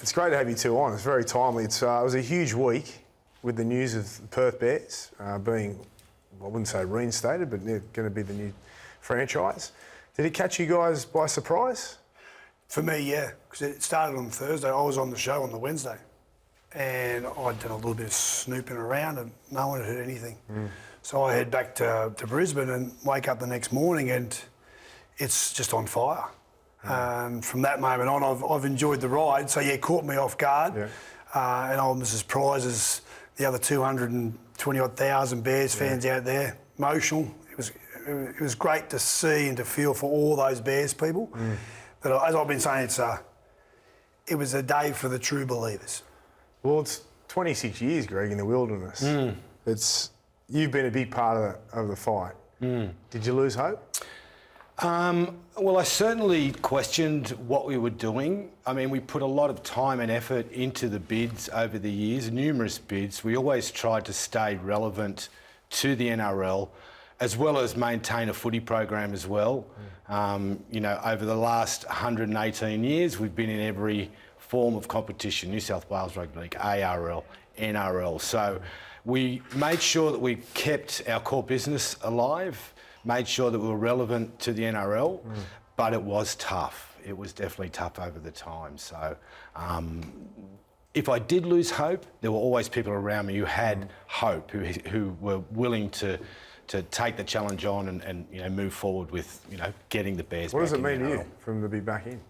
It's great to have you two on. It's very timely. It was a huge week with the news of the Perth Bears being, I wouldn't say reinstated, but they're going to be the new franchise. Did it catch you guys by surprise? For me, yeah, because it started on Thursday. I was on the show on the Wednesday, and I'd done a little bit of snooping around, and no one had heard anything. So I head back to Brisbane and wake up the next morning, and it's just on fire. From that moment on, I've enjoyed the ride. So yeah, it caught me off guard, and I was as surprised as the other 220,000 Bears fans out there. Emotional. It was great to see and to feel for all those Bears people. That, as I've been saying, it was a day for the true believers. Well, it's 26 years, Greg, in the wilderness. You've been a big part of the fight. Did you lose hope? Well, I certainly questioned what we were doing. I mean, we put a lot of time and effort into the bids over the years, numerous bids. We always tried to stay relevant to the NRL, as well as maintain a footy program as well. You know, over the last 118 years, we've been in every form of competition, New South Wales Rugby League, ARL, NRL. So we made sure that we kept our core business alive, made sure that we were relevant to the NRL, but it was tough. It was definitely tough over the time. So if I did lose hope, there were always people around me who had hope, who were willing to take the challenge on and you know, move forward with, you know, getting the Bears back in. What does it mean to you for them to be back in?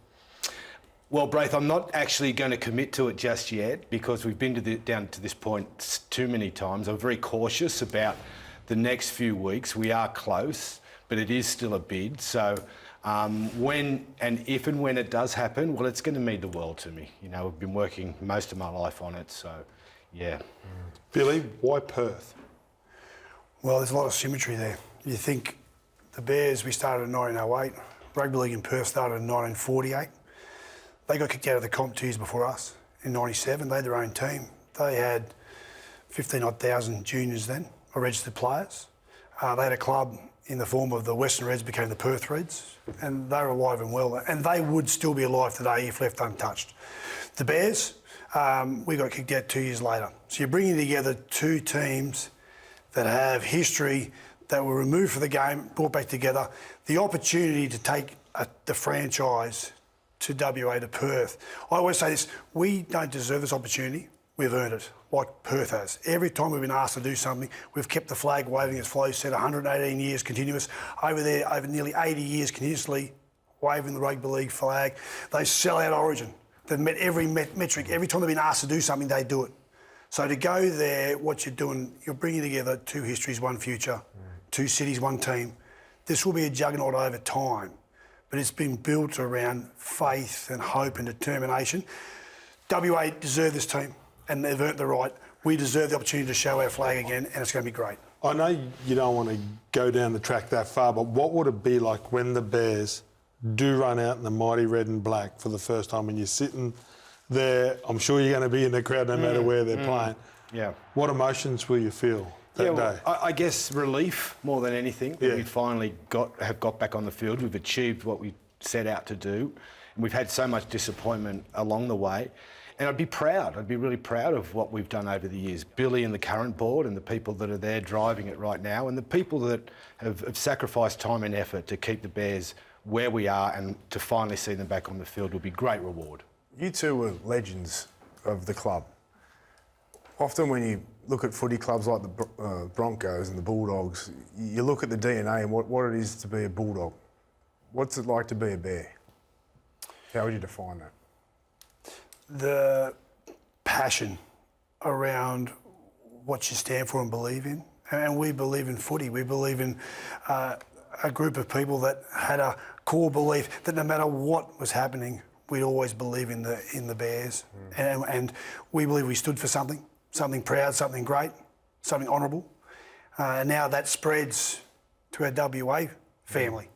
Well, Braith, I'm not actually going to commit to it just yet because we've been down to this point too many times. I'm very cautious about the next few weeks. We are close, but it is still a bid. So when and if and when it does happen, well, it's going to mean the world to me. You know, I've been working most of my life on it, so yeah. Billy, why Perth? Well, there's a lot of symmetry there. You think the Bears, we started in 1908. Rugby League in Perth started in 1948. They got kicked out of the comp 2 years before us in 97. They had their own team. They had 15,000 juniors then, or registered players. They had a club in the form of the Western Reds became the Perth Reds, and they were alive and well. And they would still be alive today if left untouched. The Bears, we got kicked out 2 years later. So you're bringing together two teams that have history, that were removed from the game, brought back together. The opportunity to take the franchise to WA, to Perth. I always say this, we don't deserve this opportunity, we've earned it, like Perth has. Every time we've been asked to do something, we've kept the flag waving, as Flo said, 118 years continuous. Over there, over nearly 80 years continuously waving the rugby league flag. They sell out Origin. They've met every metric. Every time they've been asked to do something, they do it. So to go there, what you're doing, you're bringing together two histories, one future, two cities, one team. This will be a juggernaut over time, but it's been built around faith and hope and determination. WA deserve this team, and they've earned the right. We deserve the opportunity to show our flag again, and it's going to be great. I know you don't want to go down the track that far, but what would it be like when the Bears do run out in the mighty red and black for the first time, when you're sitting there? I'm sure you're going to be in the crowd no matter where they're playing. Yeah. What emotions will you feel that day? I guess relief more than anything. That we finally have got back on the field. We've achieved what we set out to do. And we've had so much disappointment along the way. And I'd be proud. I'd be really proud of what we've done over the years. Billy and the current board and the people that are there driving it right now, and the people that have sacrificed time and effort to keep the Bears where we are, and to finally see them back on the field will be great reward. You two were legends of the club. Often when you look at footy clubs like the Broncos and the Bulldogs, you look at the DNA and what it is to be a Bulldog. What's it like to be a Bear? How would you define that? The passion around what you stand for and believe in. And we believe in footy. We believe in a group of people that had a core belief that no matter what was happening, we'd always believe in the Bears. And we believe we stood for something proud, something great, something honourable. And now that spreads to our WA family.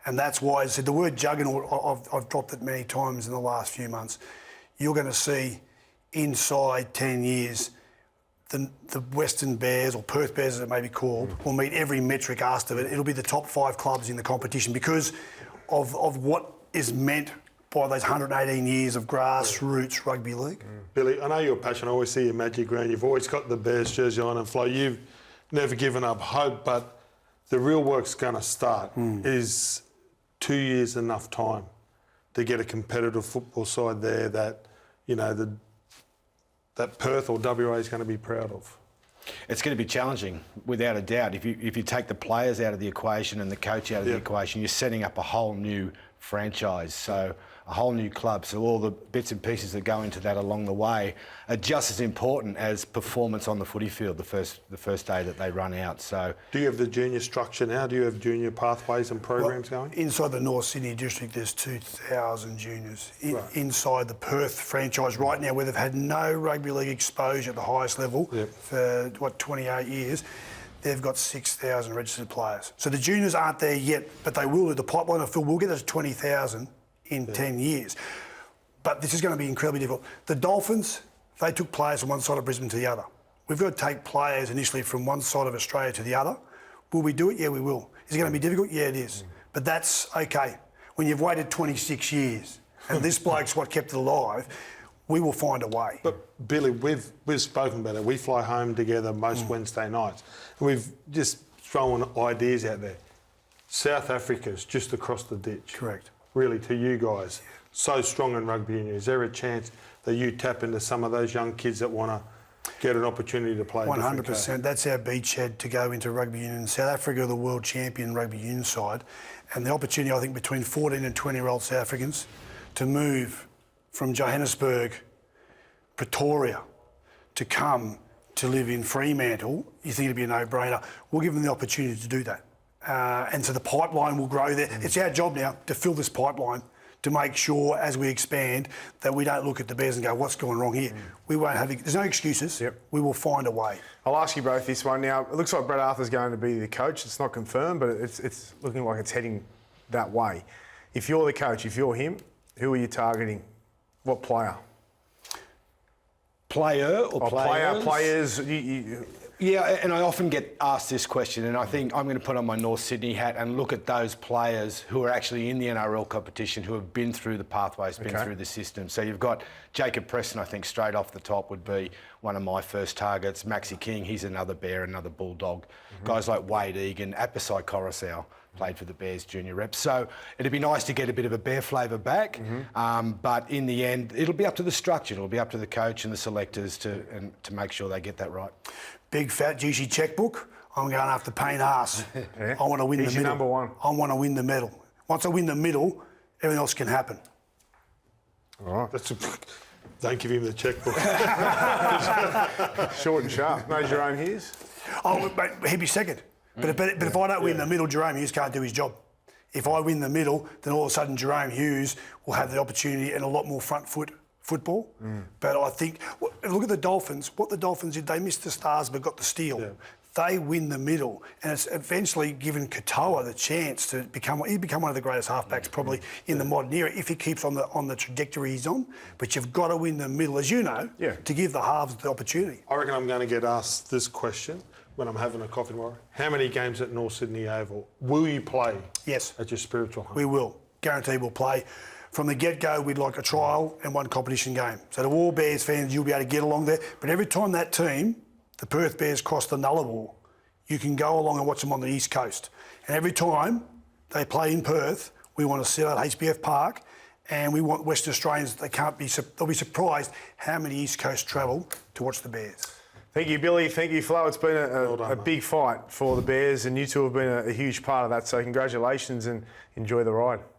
And that's why I said the word juggernaut, I've dropped it many times in the last few months. You're going to see inside 10 years, the Western Bears, or Perth Bears as it may be called, will meet every metric asked of it. It'll be the top 5 clubs in the competition because of what is meant by those 118 years of grassroots rugby league. Billy, I know you're passionate. I always see your magic round. You've always got the Bears jersey on and Flo. You've never given up hope, but the real work's going to start. Is 2 years enough time to get a competitive football side there that, you know, that Perth or WA is going to be proud of? It's going to be challenging, without a doubt. If you take the players out of the equation and the coach out of the equation, you're setting up a whole new franchise, so a whole new club. So all the bits and pieces that go into that along the way are just as important as performance on the footy field the first day that they run out. So, do you have the junior structure now? Do you have junior pathways and programs going? Inside the North Sydney district, there's 2,000 juniors. Inside the Perth franchise right now, where they've had no rugby league exposure at the highest level for 28 years. They've got 6,000 registered players. So the juniors aren't there yet, but they will. The pipeline of Phil will get us 20,000 in 10 years. But this is going to be incredibly difficult. The Dolphins, they took players from one side of Brisbane to the other. We've got to take players initially from one side of Australia to the other. Will we do it? Yeah, we will. Is it going to be difficult? Yeah, it is. But that's okay. When you've waited 26 years and this bloke's what kept it alive, we will find a way. But Billy, we've spoken about it. We fly home together most Wednesday nights. We've just thrown ideas out there. South Africa's just across the ditch. Correct. Really, to you guys, so strong in rugby union. Is there a chance that you tap into some of those young kids that want to get an opportunity to play? 100%. That's our beachhead to go into rugby union. South Africa are the world champion rugby union side, and the opportunity, I think, between 14 and 20-year-old South Africans to move from Johannesburg, Pretoria, to come to live in Fremantle, you think it'd be a no-brainer. We'll give them the opportunity to do that. And so the pipeline will grow there. It's our job now to fill this pipeline, to make sure as we expand that we don't look at the Bears and go, what's going wrong here? We won't have, there's no excuses. We will find a way. I'll ask you both this one now. It looks like Brett Arthur's going to be the coach. It's not confirmed, but it's looking like it's heading that way. If you're the coach, if you're him, who are you targeting? What player? Player or players? Players. Yeah, and I often get asked this question, and I think I'm going to put on my North Sydney hat and look at those players who are actually in the NRL competition, who have been through the pathways, been through the system. So you've got Jacob Preston, I think, straight off the top would be one of my first targets. Maxi King, he's another Bear, another Bulldog. Guys like Wade Egan, Apasai Coruscant played for the Bears junior reps. So it'd be nice to get a bit of a Bear flavour back, but in the end, it'll be up to the structure. It'll be up to the coach and the selectors to make sure they get that right. Big fat juicy checkbook. I'm going after Payne Haas. I want to win the middle. Number one. I want to win the medal. Once I win the middle, everything else can happen. All right. Don't give him the checkbook. Short and sharp. No Jerome Hughes? Oh, mate, he'd be second. But if I don't win the middle, Jerome Hughes can't do his job. If I win the middle, then all of a sudden Jerome Hughes will have the opportunity and a lot more front foot football. But I think, look at the Dolphins. What the Dolphins did, they missed the stars but got the steal. They win the middle, and it's eventually given Katoa the chance to become one of the greatest halfbacks probably in the modern era if he keeps on the trajectory he's on. But you've got to win the middle, as you know, to give the halves the opportunity. I reckon I'm going to get asked this question when I'm having a coffee tomorrow. How many games at North Sydney Oval will you play? Yes. At your spiritual home? We will. Guaranteed we'll play. From the get-go, we'd like a trial and one competition game. So to all Bears fans, you'll be able to get along there. But every time that team, the Perth Bears, cross the Nullarbor, you can go along and watch them on the East Coast. And every time they play in Perth, we want to sell at HBF Park, and we want Western Australians, they'll be surprised how many East Coast travel to watch the Bears. Thank you, Billy. Thank you, Flo. It's been a big fight for the Bears, and you two have been a huge part of that. So congratulations and enjoy the ride.